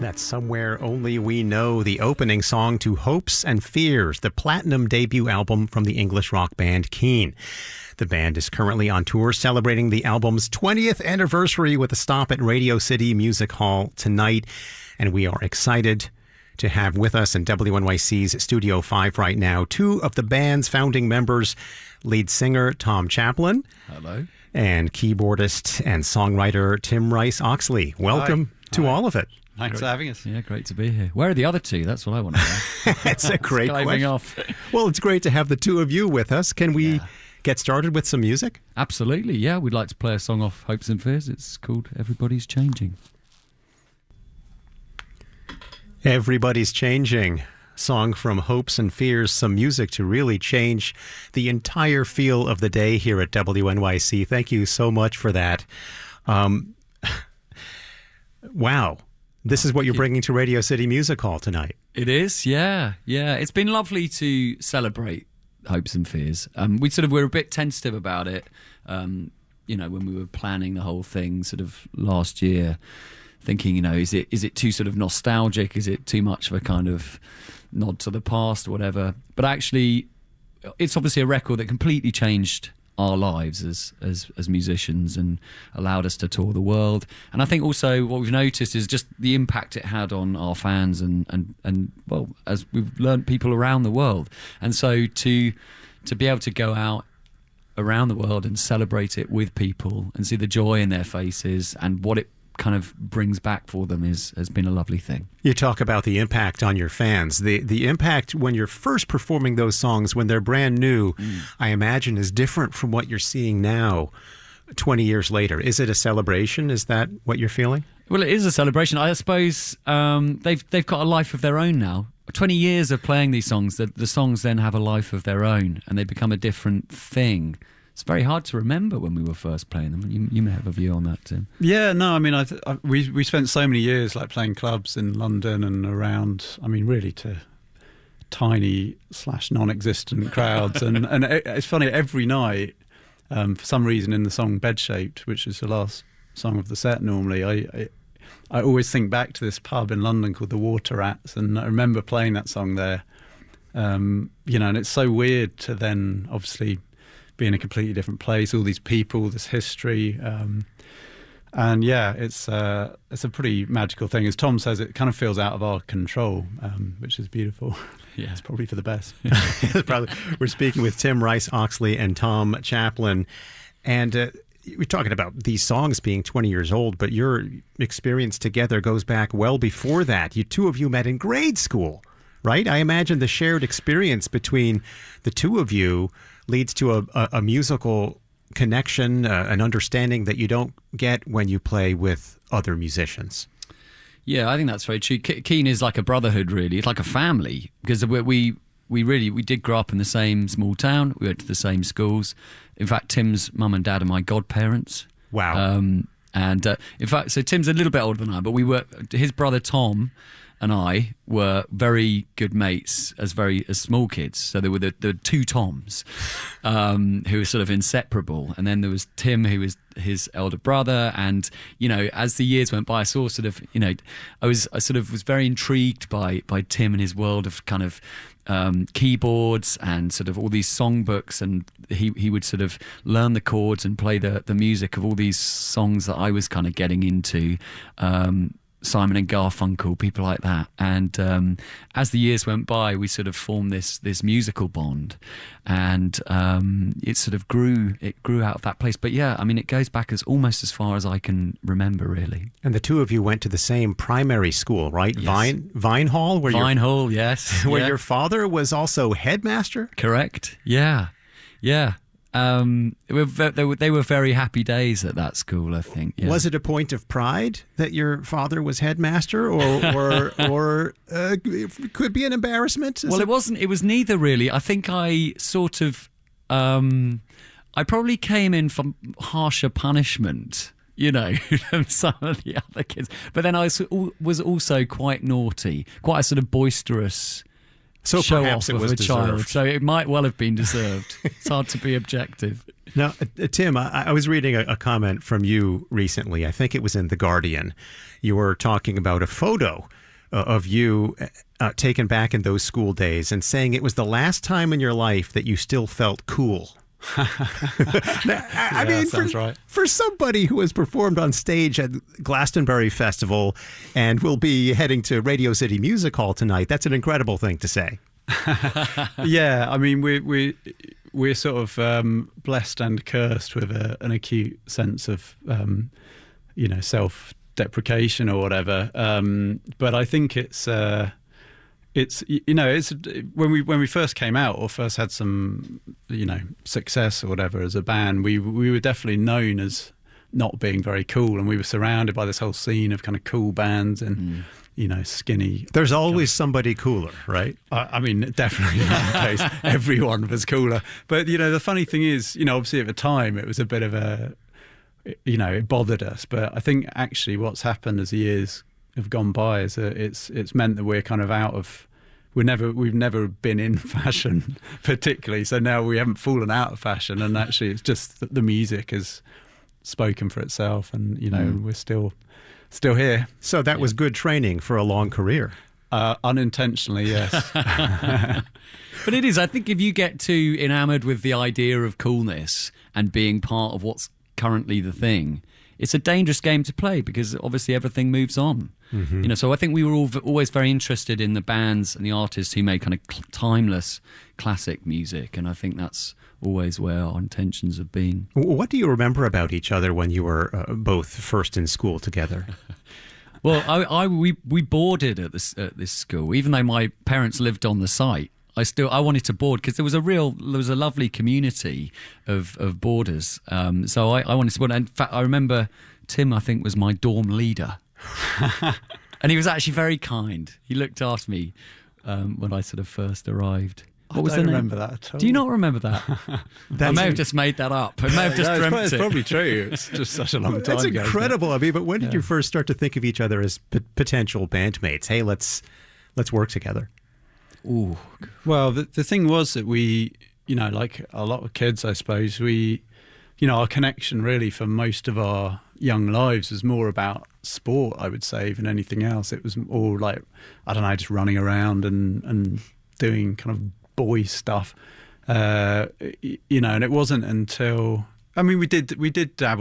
That's Somewhere Only We Know, the opening song to Hopes and Fears, the platinum debut album from the English rock band Keane. The band is currently on tour celebrating the album's 20th anniversary with a stop at Radio City Music Hall tonight. And we are excited to have with us in WNYC's Studio 5 right now two of the band's founding members, lead singer Tom Chaplin. Hello. And keyboardist and songwriter Tim Rice-Oxley. Welcome to all of it. Thanks for having us. Yeah, great to be here. Where are the other two? That's what I want to know. That's a great question. Off. Well, it's great to have the two of you with us. Can we get started with some music? Absolutely, yeah. We'd like to play a song off Hopes and Fears. It's called Everybody's Changing. Everybody's Changing. Song from Hopes and Fears, some music to really change the entire feel of the day here at WNYC. Thank you so much for that. Wow. This is what you're bringing to Radio City Music Hall tonight. It is, yeah. It's been lovely to celebrate Hopes and Fears. We're a bit tentative about it, when we were planning the whole thing sort of last year, thinking, is it too sort of nostalgic? Is it too much of a kind of nod to the past or whatever? But actually, it's obviously a record that completely changed our lives as musicians and allowed us to tour the world. And I think also what we've noticed is just the impact it had on our fans and well, as we've learned, people around the world. And so to be able to go out around the world and celebrate it with people and see the joy in their faces and what it kind of brings back for them has been a lovely thing. You talk about the impact on your fans. The impact when you're first performing those songs, when they're brand new, I imagine is different from what you're seeing now 20 years later. Is it a celebration? Is that what you're feeling? Well, it is a celebration. I suppose they've got a life of their own now. 20 years of playing these songs, the songs then have a life of their own and they become a different thing. It's very hard to remember when we were first playing them. You may have a view on that, Tim. Yeah, no, I mean, we spent so many years like playing clubs in London and around. I mean, really to tiny / non-existent crowds, and it's funny every night. For some reason, in the song "Bed Shaped," which is the last song of the set, normally I always think back to this pub in London called the Water Rats, and I remember playing that song there. And it's so weird to then obviously be in a completely different place, all these people, this history, and it's a pretty magical thing. As Tom says, it kind of feels out of our control, which is beautiful. Yeah, it's probably for the best. We're speaking with Tim Rice-Oxley and Tom Chaplin, and we're talking about these songs being 20 years old, but your experience together goes back well before that. You two of you met in grade school, right? I imagine the shared experience between the two of you leads to a musical connection, an understanding that you don't get when you play with other musicians. Yeah, I think that's very true. Keane is like a brotherhood, really. It's like a family, because we did grow up in the same small town. We went to the same schools. In fact, Tim's mum and dad are my godparents. Wow. And in fact, so Tim's a little bit older than I, but his brother Tom and I were very good mates as small kids. So there were the two Toms who were sort of inseparable. And then there was Tim, who was his elder brother. And, as the years went by, I saw sort of, I was very intrigued by Tim and his world of kind of keyboards and sort of all these songbooks. And he would sort of learn the chords and play the music of all these songs that I was kind of getting into. Simon and Garfunkel, people like that. And as the years went by, we sort of formed this musical bond, and it sort of grew out of that place. But yeah, I mean, it goes back almost as far as I can remember, really. And the two of you went to the same primary school, right? Yes. Vine Hall? Vine Hall, yes. Where your father was also headmaster? Correct, yeah. They were very happy days at that school, I think. Yeah. Was it a point of pride that your father was headmaster, or it could be an embarrassment? Well, it wasn't. It was neither, really. I think I sort of, I probably came in for harsher punishment, than some of the other kids. But then I was also quite naughty, quite a sort of boisterous So show perhaps off it of was a child. deserved. So it might well have been deserved. It's hard to be objective. Now, Tim, I was reading a comment from you recently. I think it was in The Guardian. You were talking about a photo of you taken back in those school days and saying it was the last time in your life that you still felt cool. Now, I mean, sounds right. For somebody who has performed on stage at Glastonbury Festival and will be heading to Radio City Music Hall tonight, that's an incredible thing to say. Yeah, I mean, we're sort of blessed and cursed with an acute sense of, self-deprecation or whatever. But I think it's when we first came out or first had some success or whatever as a band, we were definitely known as not being very cool, and we were surrounded by this whole scene of kind of cool bands and skinny. There's always somebody cooler, right? I mean, definitely in that case, everyone was cooler. But the funny thing is, obviously at the time it was a bit of it bothered us. But I think actually what's happened as the years have gone by is that it's meant that we're kind of out of. We've never been in fashion particularly, so now we haven't fallen out of fashion, and actually it's just that the music has spoken for itself, and we're still here. So that was good training for a long career. Unintentionally, yes. But it is. I think if you get too enamoured with the idea of coolness and being part of what's currently the thing, it's a dangerous game to play because obviously everything moves on. Mm-hmm. So I think we were always very interested in the bands and the artists who made kind of timeless classic music, and I think that's always where our intentions have been. What do you remember about each other when you were both first in school together? Well, we boarded at this school, even though my parents lived on the site. I wanted to board because there was a lovely community of boarders. So I wanted to board. In fact, I remember Tim, I think, was my dorm leader, and he was actually very kind. He looked after me when I sort of first arrived. What was the name? I don't remember that at all. Do you not remember that? I may have just made that up. I may have just dreamt it. It's probably true. It's just such a long time That's ago. That's incredible. I mean, but when did you first start to think of each other as potential bandmates? Hey, let's work together. Ooh. Well, the thing was that we, like a lot of kids, I suppose, our connection really for most of our young lives was more about sport, I would say, than anything else. It was all like, I don't know, just running around and doing kind of boy stuff, and it wasn't until, I mean, we did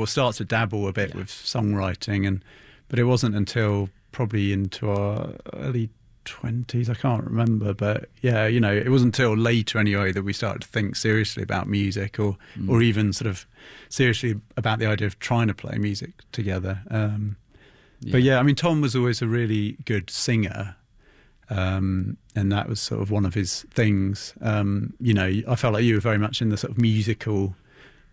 start to dabble a bit with songwriting, but it wasn't until probably into our early 20s, I can't remember, but yeah, it wasn't until later anyway that we started to think seriously about music or even sort of seriously about the idea of trying to play music together. But yeah, I mean, Tom was always a really good singer, and that was sort of one of his things. I felt like you were very much in the sort of musical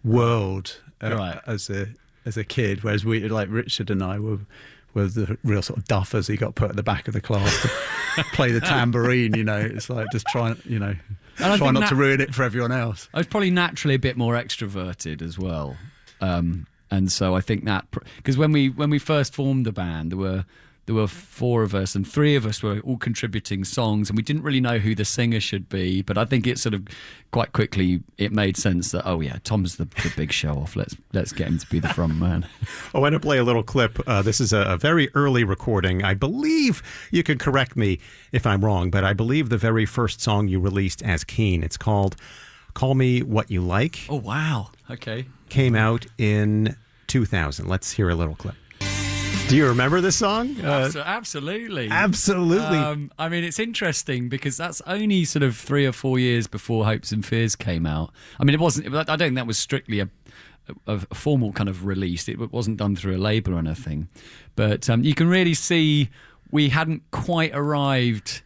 world as a kid, whereas we, like Richard and I, were the real sort of duffers who got put at the back of the class to play the tambourine. It's like just try not to ruin it for everyone else. I was probably naturally a bit more extroverted as well, and so I think that because when we first formed the band, there were four of us, and three of us were all contributing songs, and we didn't really know who the singer should be. But I think it sort of quite quickly it made sense that Tom's the big show off. Let's get him to be the front man. I want to play a little clip. This is a very early recording. I believe you can correct me if I'm wrong, but I believe the very first song you released as Keane. It's called "Call Me What You Like." Oh wow! Okay, came out in 2000. Let's hear a little clip. Do you remember this song? Absolutely. Absolutely. I mean, it's interesting because that's only sort of 3 or 4 years before Hopes and Fears came out. I mean, it wasn't. I don't think that was strictly a formal kind of release. It wasn't done through a label or anything. But you can really see we hadn't quite arrived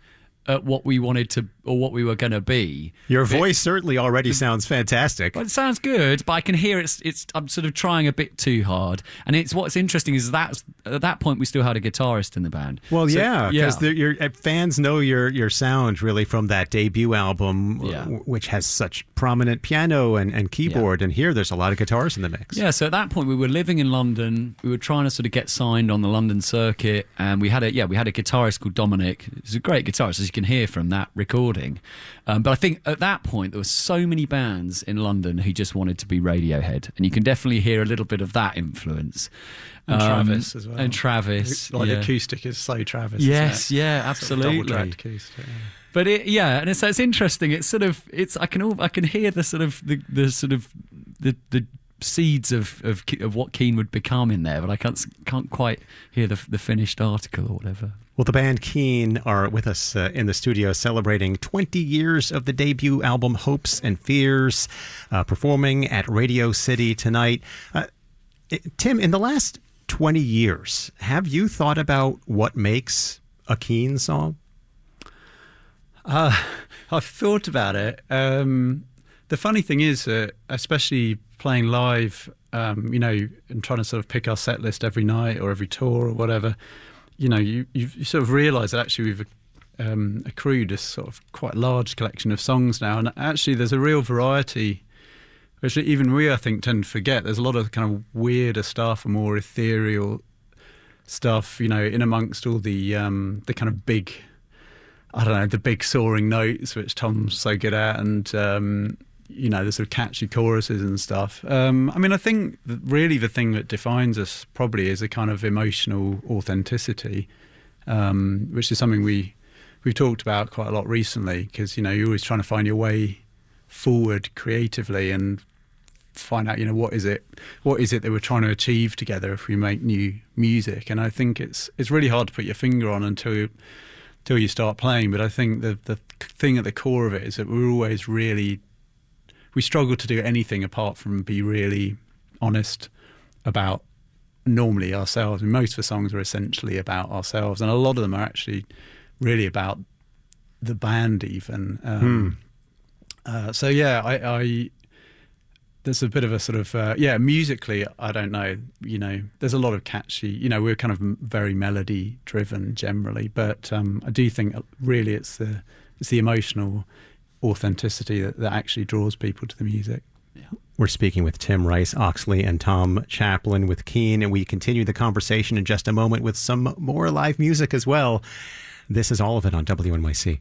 at what we wanted to or what we were going to be. Your voice certainly already sounds fantastic. Well, it sounds good, but I can hear it's I'm sort of trying a bit too hard. And what's interesting is that at that point we still had a guitarist in the band. Well, so, because your fans know your sound really from that debut album, which has such prominent piano and keyboard. And here there's a lot of guitars in the mix. Yeah, so at that point we were living in London. We were trying to sort of get signed on the London circuit, and we had a guitarist called Dominic. He's a great guitarist, as you can hear from that recording. recording. But I think at that point there were so many bands in London who just wanted to be Radiohead, and you can definitely hear a little bit of that influence. And Travis as well. And Travis, the acoustic is so Travis. Yes, isn't it? yeah, absolutely. Sort of double-tracked acoustic. Yeah. But it's interesting. It's sort of I can hear the sort of the seeds of what Keane would become in there, but I can't quite hear the finished article or whatever. Well, the band Keane are with us in the studio celebrating 20 years of the debut album Hopes and Fears, performing at Radio City tonight. Tim, in the last 20 years, have you thought about what makes a Keane song? I've thought about it. The funny thing is that, especially playing live, and trying to sort of pick our set list every night or every tour or whatever, you sort of realise that actually we've accrued this sort of quite large collection of songs now, and actually there's a real variety, which even we, I think, tend to forget. There's a lot of kind of weirder stuff and more ethereal stuff, in amongst all the kind of big, I don't know, the big soaring notes, which Tom's so good at, and the sort of catchy choruses and stuff. I think that really the thing that defines us probably is a kind of emotional authenticity, which is something we've talked about quite a lot recently, because you're always trying to find your way forward creatively and find out what is it that we're trying to achieve together if we make new music. And I think it's really hard to put your finger on until you start playing. But I think the thing at the core of it is that we struggle to do anything apart from be really honest about normally ourselves. And most of the songs are essentially about ourselves, and a lot of them are actually really about the band even. So yeah, I there's a bit of a sort of musically, I don't know, there's a lot of catchy, we're kind of very melody driven generally, but I do think really it's the emotional authenticity that actually draws people to the music. Yeah. We're speaking with Tim Rice-Oxley and Tom Chaplin with Keane, and we continue the conversation in just a moment with some more live music as well. This is all of it on WNYC.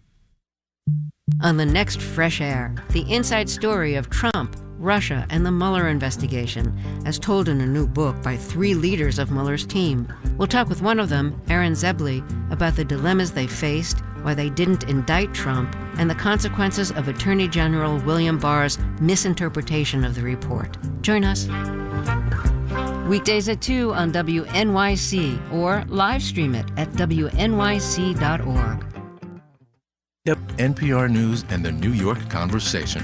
On the next Fresh Air, the inside story of Trump, Russia, and the Mueller investigation, as told in a new book by 3 leaders of Mueller's team. We'll talk with one of them, Aaron Zebley, about the dilemmas they faced, why they didn't indict Trump, and the consequences of Attorney General William Barr's misinterpretation of the report. Join us. Weekdays at 2 on WNYC, or live stream it at WNYC.org. NPR News and the New York Conversation.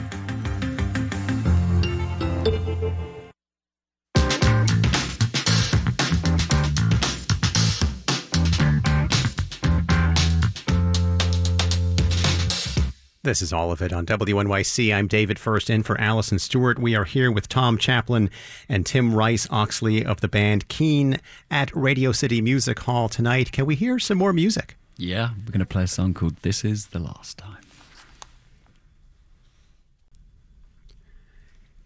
This is all of it on WNYC. I'm David First, in for Allison Stewart. We are here with Tom Chaplin and Tim Rice-Oxley of the band Keane at Radio City Music Hall tonight. Can we hear some more music? Yeah, we're going to play a song called This Is the Last Time.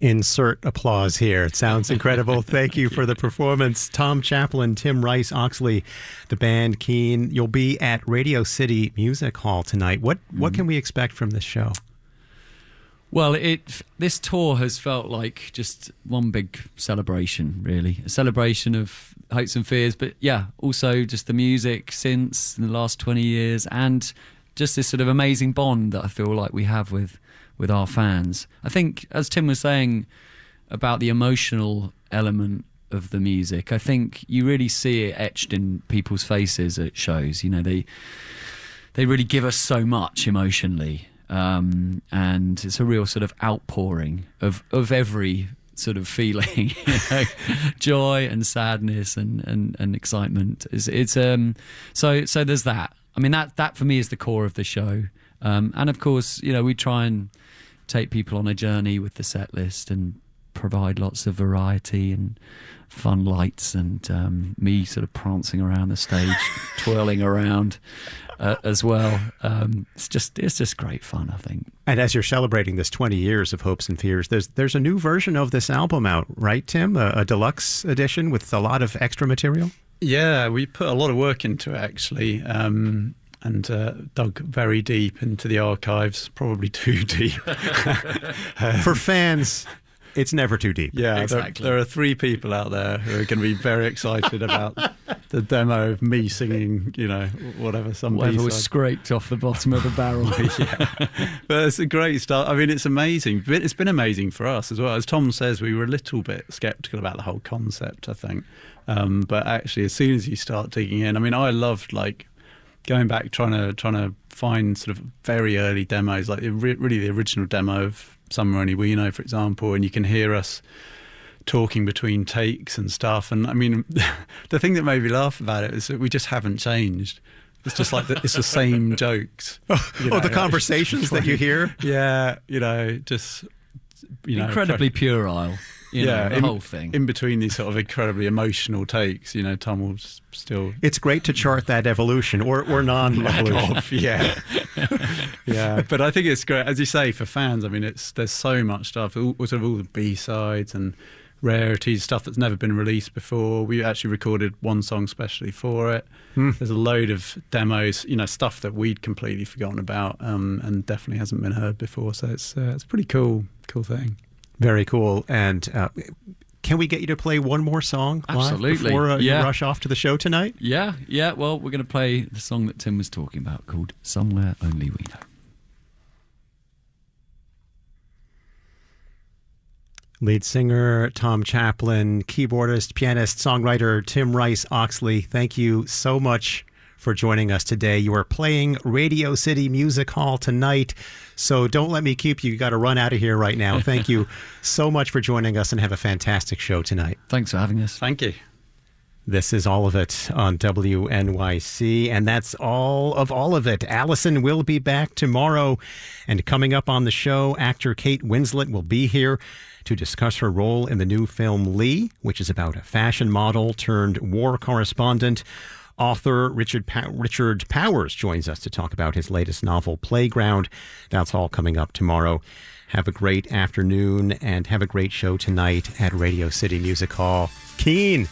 Insert applause here. It sounds incredible. Thank you for the performance. Tom Chaplin, Tim Rice-Oxley, the band Keane. You'll be at Radio City Music Hall tonight. What can we expect from this show? Well, this tour has felt like just one big celebration, really. A celebration of hopes and fears, but yeah, also just the music since the last 20 years, and just this sort of amazing bond that I feel like we have with our fans. I think, as Tim was saying about the emotional element of the music, I think you really see it etched in people's faces at shows. They really give us so much emotionally. And it's a real sort of outpouring of every sort of feeling, joy and sadness and excitement. So there's that. I mean, that for me is the core of the show. And of course, we try and take people on a journey with the set list and provide lots of variety and fun lights, and me sort of prancing around the stage, twirling around as well. It's just great fun, I think. And as you're celebrating this 20 years of Hopes and Fears, there's a new version of this album out, right, Tim? A deluxe edition with a lot of extra material? Yeah, we put a lot of work into it, actually. dug very deep into the archives, probably too deep. For fans, it's never too deep. Yeah, Exactly. there are 3 people out there who are going to be very excited about the demo of me singing, whatever some Whatever was B-side. scraped off the bottom of the barrel. But it's a great start. I mean, it's amazing. But it's been amazing for us as well. As Tom says, we were a little bit sceptical about the whole concept, I think. But actually, as soon as you start digging in, I mean, I loved going back, trying to find sort of very early demos, like really the original demo of Somewhere Only We Know, for example, and you can hear us talking between takes and stuff. And I mean, the thing that made me laugh about it is that we just haven't changed. It's just like it's the same jokes. The conversations that you hear? Yeah, just Incredibly puerile. The whole thing. In between these sort of incredibly emotional takes, Tom will still... It's great to chart that evolution or non-evolution. Yeah. Yeah, but I think it's great, as you say, for fans. I mean, there's so much stuff, all the B-sides and rarities, stuff that's never been released before. We actually recorded one song specially for it. There's a load of demos, stuff that we'd completely forgotten about and definitely hasn't been heard before. So it's a pretty cool thing. Very cool. And can we get you to play one more song live Absolutely. before you rush off to the show tonight? Yeah. Well, we're going to play the song that Tim was talking about called Somewhere Only We Know. Lead singer Tom Chaplin, keyboardist, pianist, songwriter Tim Rice-Oxley, thank you so much for joining us today. You are playing Radio City Music Hall tonight, so don't let me keep you. You got to run out of here right now. Thank you so much for joining us and have a fantastic show tonight. Thanks for having us. Thank you. This is All of It on WNYC, and that's all of it. Allison will be back tomorrow, and coming up on the show, actor Kate Winslet will be here to discuss her role in the new film Lee, which is about a fashion model turned war correspondent. Author Richard Powers joins us to talk about his latest novel, Playground. That's all coming up tomorrow. Have a great afternoon and have a great show tonight at Radio City Music Hall. Keane.